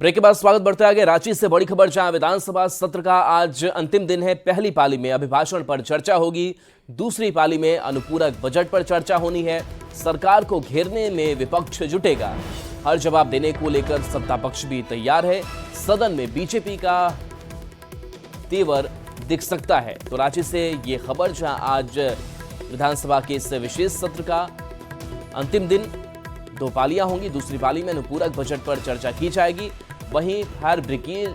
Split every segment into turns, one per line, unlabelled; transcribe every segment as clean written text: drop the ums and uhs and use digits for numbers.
Break के बाद स्वागत बढ़ते आगे। रांची से बड़ी खबर, जहां विधानसभा सत्र का आज अंतिम दिन है। पहली पाली में अभिभाषण पर चर्चा होगी, दूसरी पाली में अनुपूरक बजट पर चर्चा होनी है। सरकार को घेरने में विपक्ष जुटेगा, हर जवाब देने को लेकर सत्ता पक्ष भी तैयार है। सदन में बीजेपी का तेवर दिख सकता है। तो रांची से ये खबर, जहां आज विधानसभा के इस विशेष सत्र का अंतिम दिन, 2 पालियां होंगी। दूसरी पाली में अनुपूरक बजट पर चर्चा की जाएगी। वहीं फायर ब्रिगेड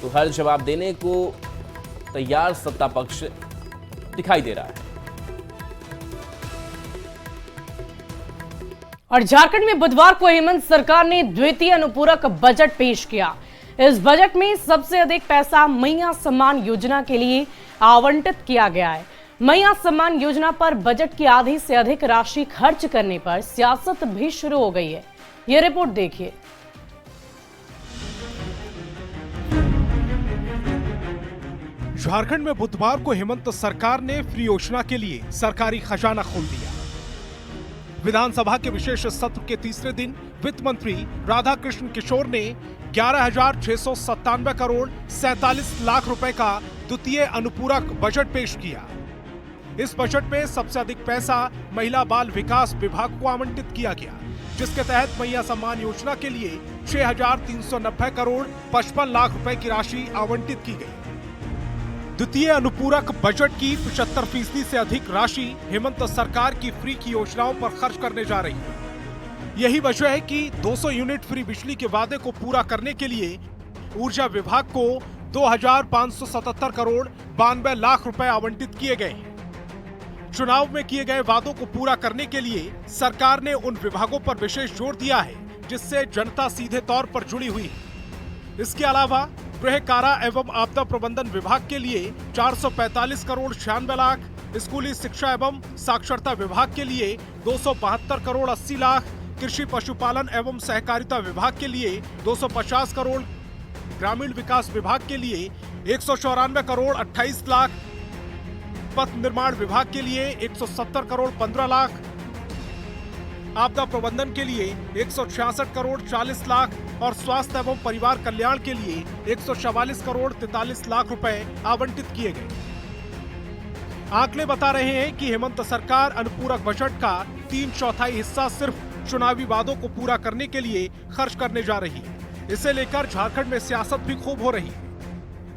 तो हर जवाब देने को तैयार सत्ता पक्ष दिखाई दे रहा है।
और झारखंड में बुधवार को हेमंत सरकार ने द्वितीय अनुपूरक बजट पेश किया। इस बजट में सबसे अधिक पैसा मैया सम्मान योजना के लिए आवंटित किया गया है। मैया सम्मान योजना पर बजट की आधी से अधिक राशि खर्च करने पर सियासत भी शुरू हो गई है। यह रिपोर्ट देखिए।
झारखंड में बुधवार को हेमंत सरकार ने फ्री योजना के लिए सरकारी खजाना खोल दिया। विधानसभा के विशेष सत्र के तीसरे दिन वित्त मंत्री राधाकृष्ण किशोर ने 11,697 करोड़ 47 लाख रुपए का द्वितीय अनुपूरक बजट पेश किया। इस बजट में सबसे अधिक पैसा महिला बाल विकास विभाग को आवंटित किया गया, जिसके तहत मैया सम्मान योजना के लिए 6,390 करोड़ 55 लाख रुपए की राशि आवंटित की गई। द्वितीय अनुपूरक बजट की 75% से अधिक राशि हेमंत सरकार की फ्री की योजनाओं पर खर्च करने जा रही है। यही वजह है कि 200 यूनिट फ्री बिजली के वादे को पूरा करने के लिए ऊर्जा विभाग को 2,577 करोड़ 92 लाख रुपए आवंटित किए गए हैं। चुनाव में किए गए वादों को पूरा करने के लिए सरकार ने उन विभागों पर विशेष जोर दिया है जिससे जनता सीधे तौर पर जुड़ी हुई है। इसके अलावा गृह कारा एवं आपदा प्रबंधन विभाग के लिए 445 करोड़ 96 लाख, स्कूली शिक्षा एवं साक्षरता विभाग के लिए 272 करोड़ 80 लाख, कृषि पशुपालन एवं सहकारिता विभाग के लिए 250 करोड़, ग्रामीण विकास विभाग के लिए 194 करोड़ 28 लाख, पथ निर्माण विभाग के लिए 170 करोड़ 15 लाख, आपदा प्रबंधन के लिए 166 करोड़ 40 लाख और स्वास्थ्य एवं परिवार कल्याण के लिए 144 करोड़ 43 लाख रुपए आवंटित किए गए। आंकड़े बता रहे हैं कि हेमंत सरकार अनुपूरक बजट का 3/4 हिस्सा सिर्फ चुनावी वादों को पूरा करने के लिए खर्च करने जा रही है। इसे लेकर झारखंड में सियासत भी खूब हो रही है।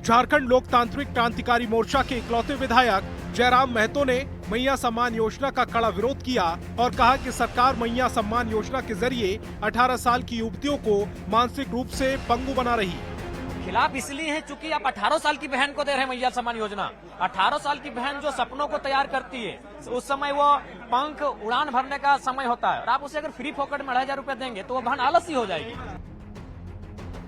झारखंड लोकतांत्रिक क्रांतिकारी मोर्चा के इकलौते विधायक जयराम महतो ने मैया सम्मान योजना का कड़ा विरोध किया और कहा कि सरकार मैया सम्मान योजना के जरिए 18 साल की युवतियों को मानसिक रूप से पंगु बना रही है।
खिलाफ इसलिए है चूंकि आप 18 साल की बहन को दे रहे हैं मैया सम्मान योजना। 18 साल की बहन जो सपनों को तैयार करती है, उस समय वो पंख उड़ान भरने का समय होता है और आप उसे अगर फ्री फोकट में 2,500 रुपए देंगे तो वो बहन आलसी हो जाएगी।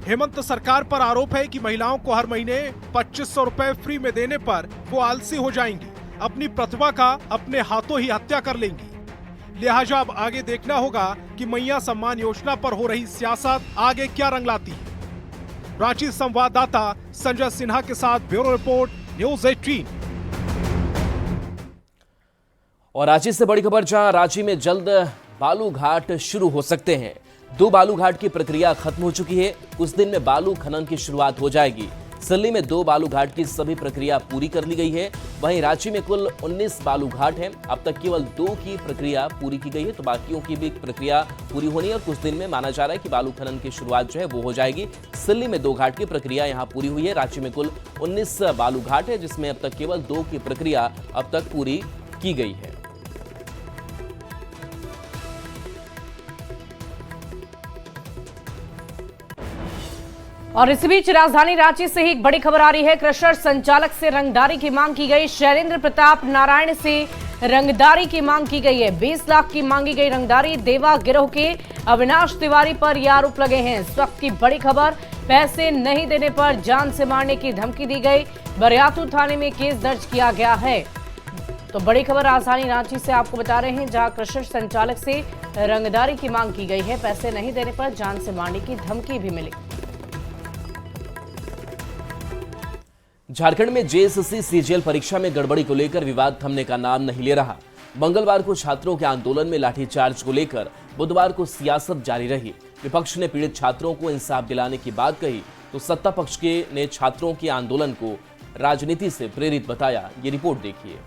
हेमंत सरकार पर आरोप है कि महिलाओं को हर महीने 2,500 रुपए फ्री में देने पर वो आलसी हो जाएंगी, अपनी प्रतिभा का अपने हाथों ही हत्या कर लेंगी। लिहाजा अब आगे देखना होगा कि मैया सम्मान योजना पर हो रही सियासत आगे क्या रंग लाती है। रांची संवाददाता संजय सिन्हा के साथ ब्यूरो रिपोर्ट, न्यूज़ 18।
और रांची से बड़ी खबर, जहां रांची में जल्द बालू घाट शुरू हो सकते हैं। 2 बालू घाट की प्रक्रिया खत्म हो चुकी है। कुछ दिन में बालू खनन की शुरुआत हो जाएगी। सिल्ली में 2 बालू घाट की सभी प्रक्रिया पूरी कर ली गई है। वहीं रांची में कुल 19 बालू घाट हैं। अब तक केवल 2 की प्रक्रिया पूरी की गई है, तो बाकियों की भी प्रक्रिया पूरी होनी है और कुछ दिन में माना जा रहा है कि बालू खनन की शुरुआत जो है वो हो जाएगी। सिल्ली में 2 घाट की प्रक्रिया यहां पूरी हुई है। रांची में कुल 19 बालू घाट है, जिसमें अब तक केवल 2 की प्रक्रिया अब तक पूरी की गई है।
और इस बीच राजधानी रांची से ही एक बड़ी खबर आ रही है। क्रशर संचालक से रंगदारी की मांग की गई। शैलेंद्र प्रताप नारायण से रंगदारी की मांग की गई है। 20 लाख की मांगी गई रंगदारी। देवा गिरोह के अविनाश तिवारी पर यह आरोप लगे हैं। इस वक्त की बड़ी खबर, पैसे नहीं देने पर जान से मारने की धमकी दी गई। बरियातू थाने में केस दर्ज किया गया है। तो बड़ी खबर राजधानी रांची से आपको बता रहे हैं, जहां क्रशर संचालक से रंगदारी की मांग की गई है। पैसे नहीं देने पर जान से मारने की धमकी भी मिली।
झारखंड में जेएसएससी सीजीएल परीक्षा में गड़बड़ी को लेकर विवाद थमने का नाम नहीं ले रहा। मंगलवार को छात्रों के आंदोलन में लाठीचार्ज को लेकर बुधवार को सियासत जारी रही। विपक्ष ने पीड़ित छात्रों को इंसाफ दिलाने की बात कही तो सत्ता पक्ष के ने छात्रों के आंदोलन को राजनीति से प्रेरित बताया। ये रिपोर्ट देखिए।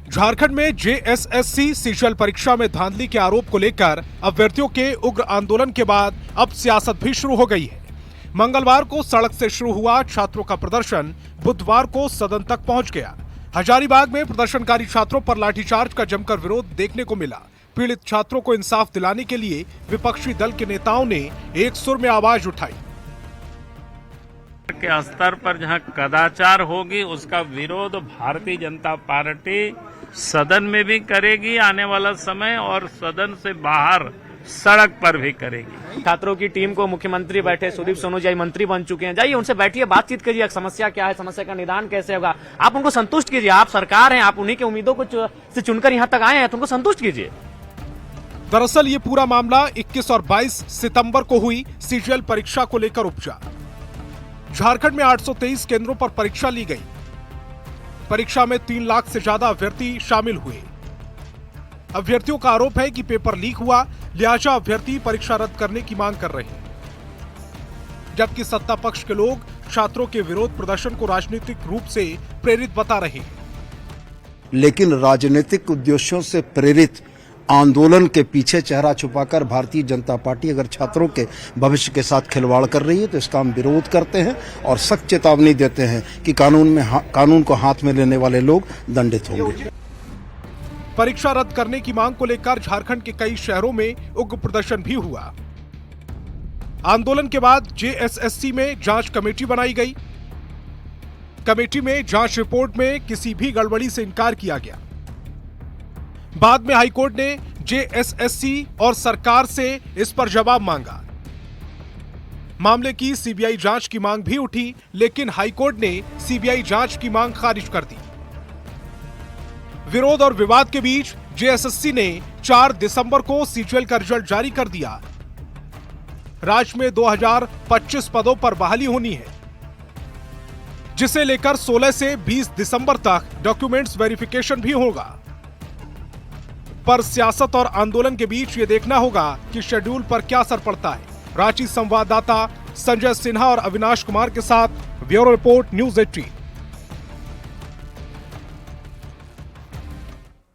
झारखंड में जेएसएससी सीजीएल परीक्षा में धांधली के आरोप को लेकर अभ्यर्थियों के उग्र आंदोलन के बाद अब सियासत भी शुरू हो गई है। मंगलवार को सड़क से शुरू हुआ छात्रों का प्रदर्शन बुधवार को सदन तक पहुंच गया। हजारीबाग में प्रदर्शनकारी छात्रों पर लाठीचार्ज का जमकर विरोध देखने को मिला। पीड़ित छात्रों को इंसाफ दिलाने के लिए विपक्षी दल के नेताओं ने एक सुर में आवाज उठाई।
के स्तर पर जहां कदाचार होगी उसका विरोध भारतीय जनता पार्टी सदन में भी करेगी आने वाला समय, और सदन से बाहर सड़क पर भी करेगी।
छात्रों की टीम को मुख्यमंत्री बैठे, सुदीप सोनू जी मंत्री बन चुके हैं, जाइए उनसे बैठिए, बातचीत करिए, समस्या क्या है, समस्या का निदान कैसे होगा, आप उनको संतुष्ट कीजिए। आप सरकार हैं, आप उन्हीं के उम्मीदों को से चुनकर यहाँ तक आए हैं, तो उनको संतुष्ट कीजिए।
दरअसल ये पूरा मामला 21 और 22 सितंबर को हुई सीजीएल परीक्षा को लेकर उपजा। झारखंड में 823 केंद्रों पर परीक्षा ली गई। परीक्षा में 3 लाख से ज्यादा अभ्यर्थी शामिल हुए। अभ्यर्थियों का आरोप है कि पेपर लीक हुआ, लिहाजा अभ्यर्थी परीक्षा रद्द करने की मांग कर रहे हैं, जबकि सत्ता पक्ष के लोग छात्रों के विरोध प्रदर्शन को राजनीतिक रूप से प्रेरित बता रहे हैं।
लेकिन राजनीतिक उद्देश्यों से प्रेरित आंदोलन के पीछे चेहरा छुपाकर भारतीय जनता पार्टी अगर छात्रों के भविष्य के साथ खिलवाड़ कर रही है तो इसका हम विरोध करते हैं और सख्त चेतावनी देते हैं कि कानून को हाथ में लेने वाले लोग दंडित होंगे।
परीक्षा रद्द करने की मांग को लेकर झारखंड के कई शहरों में उग्र प्रदर्शन भी हुआ। आंदोलन के बाद जेएसएससी में जांच कमेटी बनाई गई। कमेटी में जांच रिपोर्ट में किसी भी गड़बड़ी से इनकार किया गया। बाद में हाईकोर्ट ने जेएसएससी और सरकार से इस पर जवाब मांगा। मामले की सीबीआई जांच की मांग भी उठी, लेकिन हाईकोर्ट ने सीबीआई जांच की मांग खारिज कर दी। विरोध और विवाद के बीच जेएसएससी ने 4 दिसंबर को सीजीएल का रिजल्ट जारी कर दिया। राज्य में 2025 पदों पर बहाली होनी है, जिसे लेकर 16 से 20 दिसंबर तक डॉक्यूमेंट्स वेरिफिकेशन भी होगा। पर सियासत और आंदोलन के बीच ये देखना होगा कि शेड्यूल पर क्या असर पड़ता है। रांची संवाददाता संजय सिन्हा और अविनाश कुमार के साथ ब्यूरो रिपोर्ट, न्यूज़ 18।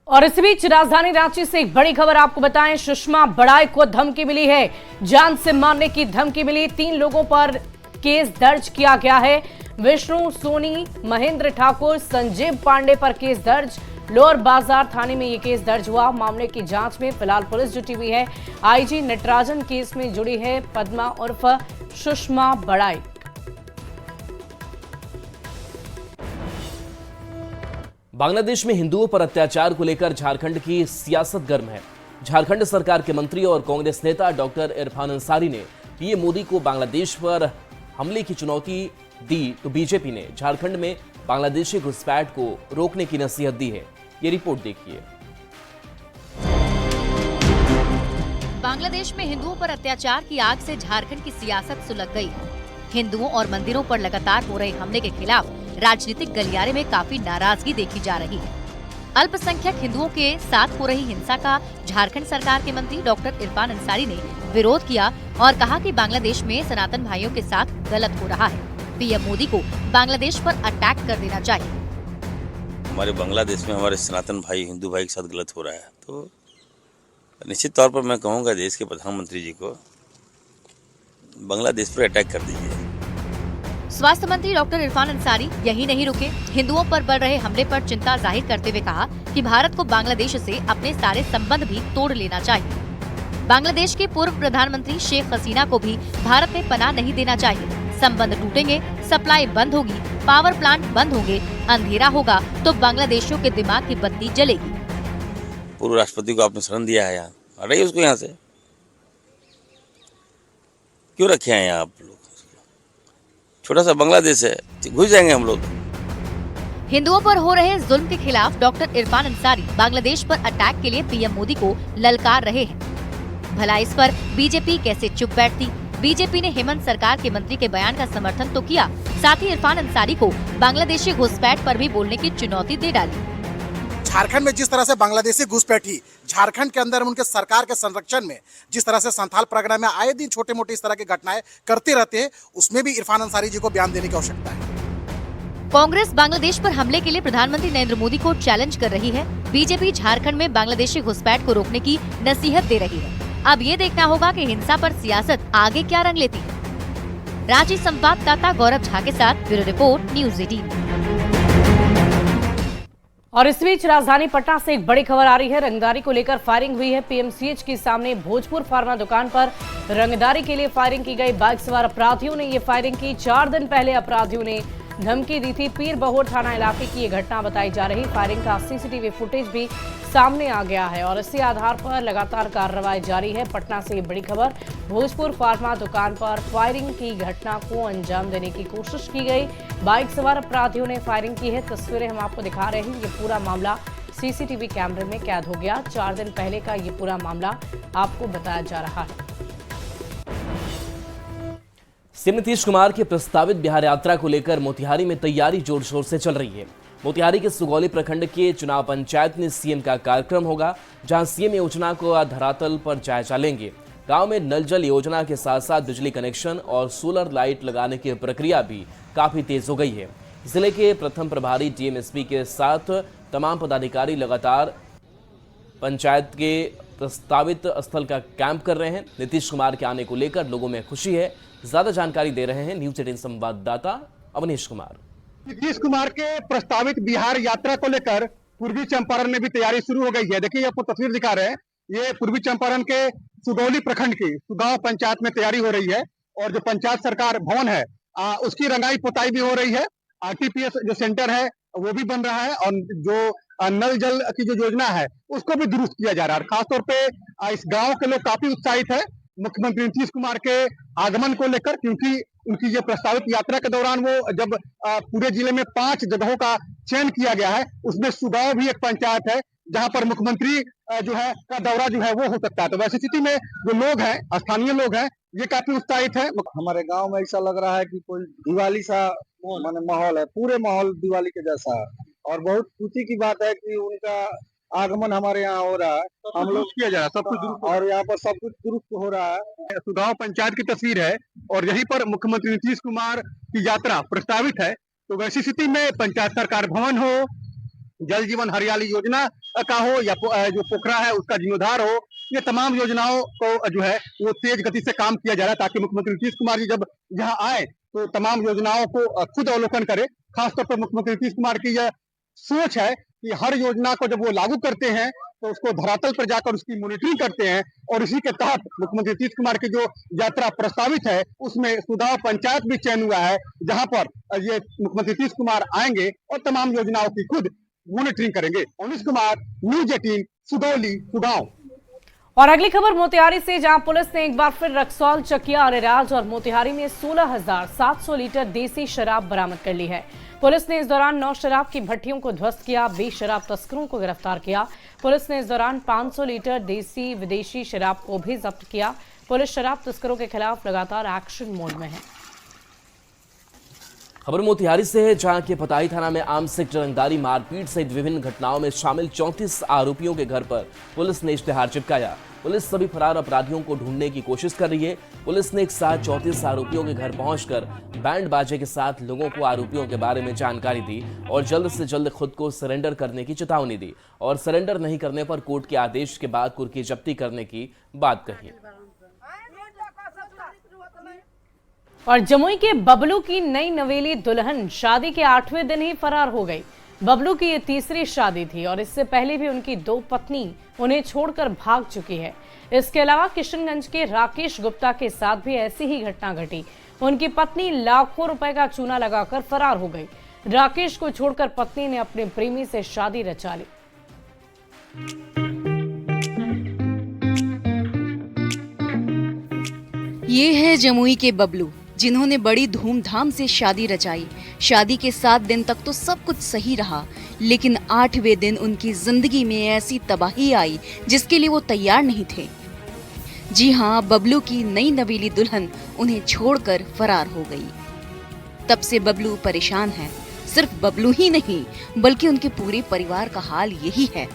और इस बीच राजधानी रांची से एक बड़ी खबर आपको बताएं। सुषमा बड़ाई को धमकी मिली है, जान से मारने की धमकी मिली। 3 लोगों पर केस दर्ज किया गया है। विष्णु सोनी, महेंद्र ठाकुर, संजीव पांडे पर केस दर्ज। लोअर बाजार थाने में ये केस दर्ज हुआ। मामले की जांच में फिलहाल पुलिस जुटी हुई है। आईजी नटराजन केस में जुड़ी है पद्मा उर्फ सुषमा बड़ाई।
बांग्लादेश में हिंदुओं पर अत्याचार को लेकर झारखंड की सियासत गर्म है। झारखंड सरकार के मंत्री और कांग्रेस नेता डॉक्टर इरफान अंसारी ने पीएम मोदी को बांग्लादेश पर हमले की चुनौती दी तो बीजेपी ने झारखंड में बांग्लादेशी घुसपैठ को रोकने की नसीहत दी है। ये रिपोर्ट देखिए।
बांग्लादेश में हिंदुओं पर अत्याचार की आग से झारखंड की सियासत सुलग गई। हिंदुओं और मंदिरों पर लगातार हो रहे हमले के खिलाफ राजनीतिक गलियारे में काफी नाराजगी देखी जा रही है। अल्पसंख्यक हिंदुओं के साथ हो रही हिंसा का झारखंड सरकार के मंत्री डॉक्टर इरफान अंसारी ने विरोध किया और कहा कि बांग्लादेश में सनातन भाइयों के साथ गलत हो रहा है। पीएम मोदी को बांग्लादेश पर अटैक कर देना चाहिए।
हमारे बांग्लादेश में हमारे सनातन भाई, हिंदू भाई के साथ गलत हो रहा है, तो निश्चित तौर पर मैं कहूँगा देश के प्रधानमंत्री जी को बांग्लादेश पर अटैक कर दीजिए।
स्वास्थ्य मंत्री डॉक्टर इरफान अंसारी यही नहीं रुके। हिंदुओं पर बढ़ रहे हमले पर चिंता जाहिर करते हुए कहा कि भारत को बांग्लादेश से अपने सारे संबंध भी तोड़ लेना चाहिए। बांग्लादेश के पूर्व प्रधानमंत्री शेख हसीना को भी भारत में पनाह नहीं देना चाहिए। संबंध टूटेंगे, सप्लाई बंद होगी, पावर प्लांट बंद होंगे, अंधेरा होगा तो बांग्लादेशियों के दिमाग की बत्ती जलेगी।
पूर्व राष्ट्रपति को आपने शरण दिया है, यहाँ हटाइए उसको, यहाँ से क्यों रखे हैं यहाँ आप लोग? छोटा सा बांग्लादेश है, घुस जाएंगे हम लोग।
हिंदुओं पर हो रहे जुल्म के खिलाफ डॉक्टर इरफान अंसारी बांग्लादेश पर अटैक के लिए पीएम मोदी को ललकार रहे हैं। भला इस पर बीजेपी कैसे चुप बैठती? बीजेपी ने हेमंत सरकार के मंत्री के बयान का समर्थन तो किया, साथ ही इरफान अंसारी को बांग्लादेशी घुसपैठ पर भी बोलने की चुनौती दे डाली।
झारखंड में जिस तरह से बांग्लादेशी घुसपैठी, झारखंड के अंदर उनके सरकार के संरक्षण में जिस तरह से संथाल परगना में आए दिन छोटे मोटे इस तरह की घटनाएं करते रहते हैं, उसमें भी इरफान अंसारी जी को बयान देने की आवश्यकता है।
कांग्रेस बांग्लादेश पर हमले के लिए प्रधानमंत्री नरेंद्र मोदी को चैलेंज कर रही है। बीजेपी झारखंड में बांग्लादेशी घुसपैठ को रोकने की नसीहत दे रही है। अब ये देखना होगा कि हिंसा पर सियासत आगे क्या रंग लेती है। रांची संवाददाता गौरव झा के साथ ब्यूरो रिपोर्ट, न्यूज़ 18।
और इस बीच राजधानी पटना से एक बड़ी खबर आ रही है। रंगदारी को लेकर फायरिंग हुई है। पीएमसीएच के सामने भोजपुर फार्मा दुकान पर रंगदारी के लिए फायरिंग की गई। बाइक सवार अपराधियों ने ये फायरिंग की। 4 दिन पहले अपराधियों ने धमकी दी थी। पीर बहोर थाना इलाके की ये घटना बताई जा रही। फायरिंग का सीसीटीवी फुटेज भी सामने आ गया है और इसी आधार पर लगातार कार्रवाई जारी है। पटना से ये बड़ी खबर, भोजपुर फार्मा दुकान पर फायरिंग की घटना को अंजाम देने की कोशिश की गई। बाइक सवार अपराधियों ने फायरिंग की है। तस्वीरें हम आपको दिखा रहे हैं। ये पूरा मामला सीसीटीवी कैमरे में कैद हो गया। 4 दिन पहले का ये पूरा मामला आपको बताया जा रहा है।
सीएम नीतीश कुमार की प्रस्तावित बिहार यात्रा को लेकर मोतिहारी में तैयारी जोर शोर से चल रही है। मोतिहारी के सुगौली प्रखंड के चुनाव पंचायत में सीएम का कार्यक्रम होगा, जहां सीएम योजना को धरातल पर जायजा लेंगे। गांव में नल जल योजना के साथ साथ बिजली कनेक्शन और सोलर लाइट लगाने की प्रक्रिया भी काफी तेज हो गई है। जिले के प्रथम प्रभारी डीएमएसपी के साथ तमाम पदाधिकारी लगातार पंचायत के प्रस्तावित स्थल का कैंप कर रहे हैं। नीतीश कुमार के आने को लेकर लोगों में खुशी है। ज्यादा जानकारी दे रहे हैं न्यूज़ 18 संवाददाता अवनीश कुमार।
नीतीश कुमार के प्रस्तावित बिहार यात्रा को लेकर पूर्वी चंपारण में भी तैयारी शुरू हो गई है। देखिए, आपको तस्वीर दिखा रहे हैं। ये पूर्वी चंपारण के सुगौली प्रखंड की सुगांव पंचायत में तैयारी हो रही है और जो पंचायत सरकार भवन है उसकी रंगाई पुताई भी हो रही है। आरटीपीएस जो सेंटर है वो भी बन रहा है और जो नल जल की जो योजना है उसको भी दुरुस्त किया जा रहा है। खासतौर पे इस गांव के लोग काफी उत्साहित है मुख्यमंत्री नीतीश कुमार के आगमन को लेकर, क्योंकि उनकी जो प्रस्तावित यात्रा के दौरान वो जब पूरे जिले में 5 जगहों का चयन किया गया है, उसमें सुगांव भी एक पंचायत है जहां पर मुख्यमंत्री जो है का दौरा जो है वो हो सकता है। तो वैसी स्थिति में जो लोग हैं, स्थानीय लोग हैं, ये काफी उत्साहित है।
हमारे गांव में ऐसा लग रहा है कि कोई दिवाली सा माने माहौल है, पूरे माहौल दिवाली के जैसा है और बहुत खुशी की बात है कि उनका आगमन हमारे यहाँ हो रहा है। हम लोग किया जा रहा है सब कुछ दुरुस्त और यहाँ पर सब कुछ दुरुस्त हो रहा है।
सुगांव पंचायत की तस्वीर है और यहीं पर मुख्यमंत्री नीतीश कुमार की यात्रा प्रस्तावित है। तो वैसी स्थिति में पंचायत सरकार भवन हो, जल जीवन हरियाली योजना का हो या जो पोखरा है उसका जीर्णोद्धार हो, ये तमाम योजनाओं को जो है वो तेज गति से काम किया जा रहा है ताकि मुख्यमंत्री नीतीश कुमार जी जब यहाँ आए तो तमाम योजनाओं को खुद अवलोकन करे। खासतौर पर मुख्यमंत्री नीतीश कुमार की यह सोच है कि हर योजना को जब वो लागू करते हैं तो उसको धरातल पर जाकर उसकी मॉनिटरिंग करते हैं और इसी के तहत मुख्यमंत्री नीतीश कुमार की जो यात्रा प्रस्तावित है उसमें सुगांव पंचायत भी चयन हुआ है, जहां पर ये मुख्यमंत्री नीतीश कुमार आएंगे और तमाम योजनाओं की खुद मॉनिटरिंग करेंगे। अवनीश कुमार, न्यूज़ 18, सुगौली, सुगांव।
और अगली खबर मोतिहारी से, जहां पुलिस ने एक बार फिर रक्सौल, चकिया, अरेराज और मोतिहारी में 16,700 लीटर देसी शराब बरामद कर ली है। पुलिस ने इस दौरान 9 शराब की भट्टियों को ध्वस्त किया, 20 शराब तस्करों को गिरफ्तार किया। पुलिस ने इस दौरान 500 लीटर देसी विदेशी शराब को भी जब्त किया। पुलिस शराब तस्करों के खिलाफ लगातार एक्शन मोड में है।
खबर मोतिहारी से है, जहां के पताही थाना में आम सेक्टर रंगदारी, मारपीट सहित विभिन्न घटनाओं में शामिल 34 आरोपियों के घर पर पुलिस ने इश्तेहार चिपकाया। पुलिस सभी फरार अपराधियों को ढूंढने की कोशिश कर रही है। पुलिस ने एक साथ 34 आरोपियों के घर पहुंचकर बैंड बाजे के साथ लोगों को आरोपियों के बारे में जानकारी दी और जल्द से जल्द खुद को सरेंडर करने की चेतावनी दी और सरेंडर नहीं करने पर कोर्ट के आदेश के बाद कुर्की जब्ती करने की बात कही।
और जमुई के बबलू की नई नवेली दुल्हन शादी के 8वें दिन ही फरार हो गई। बबलू की ये तीसरी शादी थी और इससे पहले भी उनकी 2 पत्नी उन्हें छोड़कर भाग चुकी है। इसके अलावा किशनगंज के राकेश गुप्ता के साथ भी ऐसी ही घटना घटी। उनकी पत्नी लाखों रुपए का चूना लगाकर फरार हो गई। राकेश को छोड़कर पत्नी ने अपने प्रेमी से शादी रचा ली।
ये है जमुई के बबलू, जिन्होंने बड़ी धूमधाम से शादी रचाई। शादी के 7 दिन तक तो सब कुछ सही रहा, लेकिन 8वें दिन उनकी जिंदगी में ऐसी तबाही आई जिसके लिए वो तैयार नहीं थे। जी हाँ, बबलू की नई नवेली दुल्हन उन्हें छोड़कर फरार हो गई। तब से बबलू परेशान है। सिर्फ बबलू ही नहीं बल्कि उनके पूरे परिवार का हाल यही है।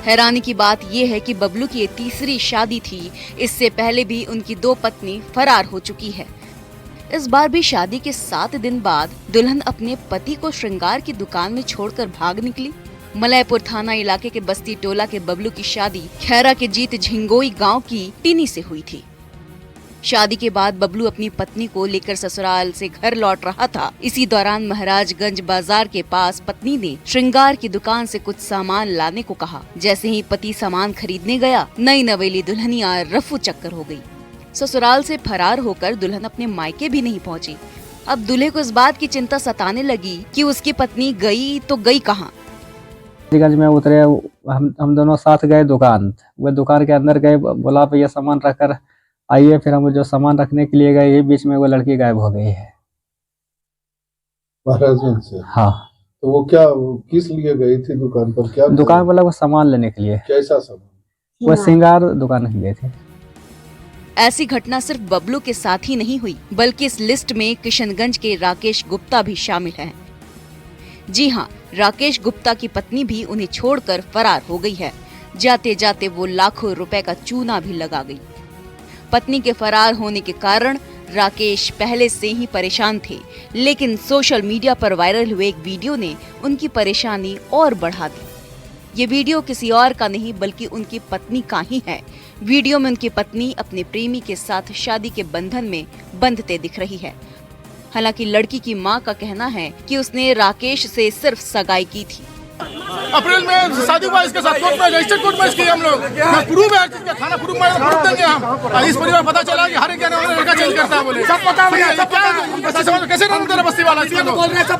हैरानी की बात यह है कि बबलू की ये तीसरी शादी थी। इससे पहले भी उनकी 2 पत्नी फरार हो चुकी है। इस बार भी शादी के 7 दिन बाद दुल्हन अपने पति को श्रृंगार की दुकान में छोड़कर भाग निकली। मलयपुर थाना इलाके के बस्ती टोला के बबलू की शादी खैरा के जीत झिंगोई गांव की टीनी से हुई थी। शादी के बाद बबलू अपनी पत्नी को लेकर ससुराल से घर लौट रहा था। इसी दौरान महाराजगंज बाजार के पास पत्नी ने श्रृंगार की दुकान से कुछ सामान लाने को कहा। जैसे ही पति सामान खरीदने गया, नई नवेली दुल्हनिया रफू चक्कर हो गई। ससुराल से फरार होकर दुल्हन अपने मायके भी नहीं पहुंची। अब दूल्हे को इस बात की चिंता सताने लगी कि उसकी पत्नी गई तो गई कहाँ।
गंज में उतरे, हम दोनों साथ गए दुकान। वो दुकान के अंदर गए, बोला भैया सामान रखकर आइए। फिर हम जो सामान रखने के लिए गए, बीच में वो लड़की गायब हो गई है।
महाराजगंज से?
हाँ।
तो वो क्या, किस लिए गई थी दुकान पर? क्या
दुकान पर वो सामान लेने के लिए।
कैसा सामान?
वो श्रृंगार दुकान के लिए थे।
ऐसी घटना सिर्फ बबलू के साथ ही नहीं हुई, बल्कि इस लिस्ट में किशनगंज के राकेश गुप्ता भी शामिल हैं। जी हाँ, राकेश गुप्ता की पत्नी भी उन्हें छोड़कर फरार हो गई है। जाते जाते वो लाखों रुपए का चूना भी लगा गई। पत्नी के फरार होने के कारण राकेश पहले से ही परेशान थे, लेकिन सोशल मीडिया पर वायरल हुए एक वीडियो ने उनकी परेशानी और बढ़ा दी। ये वीडियो किसी और का नहीं बल्कि उनकी पत्नी का ही है। वीडियो में उनकी पत्नी अपने प्रेमी के साथ शादी के बंधन में बंधते दिख रही है। हालांकि लड़की की मां का कहना है कि उसने राकेश से सिर्फ सगाई की थी।
अप्रैल में शादी हुआ इसके साथ, कोर्ट में रजिस्टर्ड कोर्ट में किए हम लोग। प्रूफ है, थाना प्रूफ में प्रूफ देंगे हम। इस परिवार पता चला कि हर एक लड़का चेंज करता है बोले। सब पता है, कैसे रन बस्ती वाला।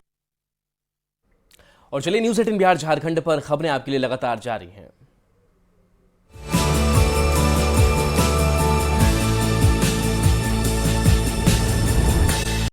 और चलिए न्यूज़ 18 बिहार झारखंड पर खबरें आपके लिए लगातार जारी हैं।